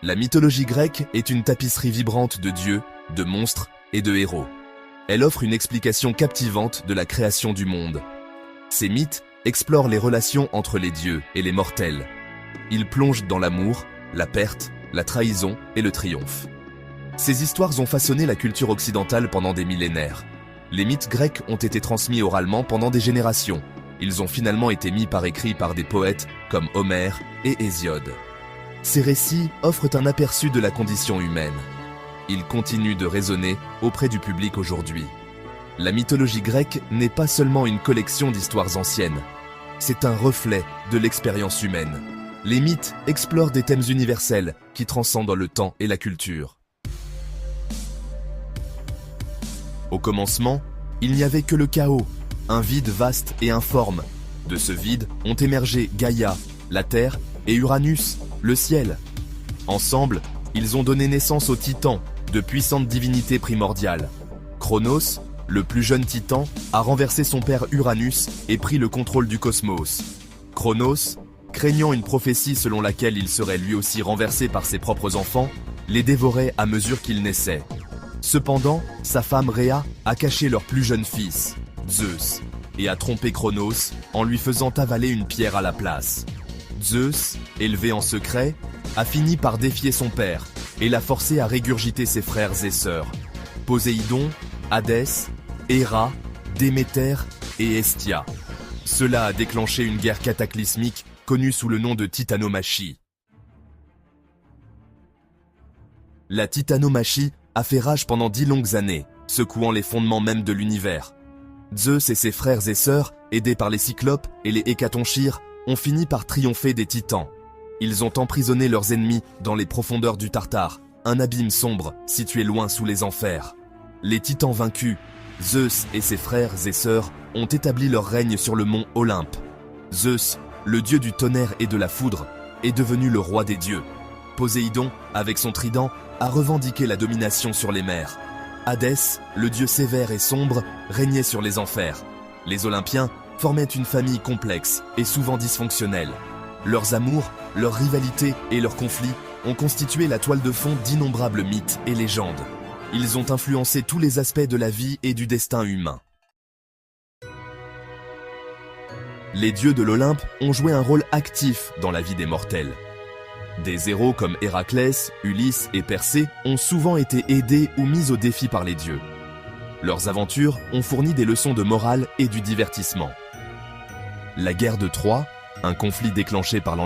La mythologie grecque est une tapisserie vibrante de dieux, de monstres et de héros. Elle offre une explication captivante de la création du monde. Ces mythes explorent les relations entre les dieux et les mortels. Ils plongent dans l'amour, la perte, la trahison et le triomphe. Ces histoires ont façonné la culture occidentale pendant des millénaires. Les mythes grecs ont été transmis oralement pendant des générations. Ils ont finalement été mis par écrit par des poètes comme Homère et Hésiode. Ces récits offrent un aperçu de la condition humaine. Ils continuent de résonner auprès du public aujourd'hui. La mythologie grecque n'est pas seulement une collection d'histoires anciennes. C'est un reflet de l'expérience humaine. Les mythes explorent des thèmes universels qui transcendent le temps et la culture. Au commencement, il n'y avait que le chaos, un vide vaste et informe. De ce vide ont émergé Gaïa, la terre, et Uranus, le ciel. Ensemble, ils ont donné naissance aux titans, de puissantes divinités primordiales. Chronos, le plus jeune titan, a renversé son père Uranus et pris le contrôle du cosmos. Chronos, craignant une prophétie selon laquelle il serait lui aussi renversé par ses propres enfants, les dévorait à mesure qu'ils naissaient. Cependant, sa femme Rhea a caché leur plus jeune fils, Zeus, et a trompé Chronos en lui faisant avaler une pierre à la place. Zeus, élevé en secret, a fini par défier son père et l'a forcé à régurgiter ses frères et sœurs, Poséidon, Hadès, Héra, Déméter et Hestia. Cela a déclenché une guerre cataclysmique connue sous le nom de titanomachie. La titanomachie a fait rage pendant 10 longues années, secouant les fondements même de l'univers. Zeus et ses frères et sœurs, aidés par les Cyclopes et les Hécatonchires, ont fini par triompher des titans. Ils ont emprisonné leurs ennemis dans les profondeurs du Tartare, un abîme sombre situé loin sous les enfers. Les titans vaincus, Zeus et ses frères et sœurs ont établi leur règne sur le mont Olympe. Zeus, le dieu du tonnerre et de la foudre, est devenu le roi des dieux. Poséidon, avec son trident, a revendiqué la domination sur les mers. Hadès, le dieu sévère et sombre, régnait sur les enfers. Les Olympiens formaient une famille complexe et souvent dysfonctionnelle. Leurs amours, leurs rivalités et leurs conflits ont constitué la toile de fond d'innombrables mythes et légendes. Ils ont influencé tous les aspects de la vie et du destin humain. Les dieux de l'Olympe ont joué un rôle actif dans la vie des mortels. Des héros comme Héraclès, Ulysse et Persée ont souvent été aidés ou mis au défi par les dieux. Leurs aventures ont fourni des leçons de morale et du divertissement. La guerre de Troie, un conflit déclenché par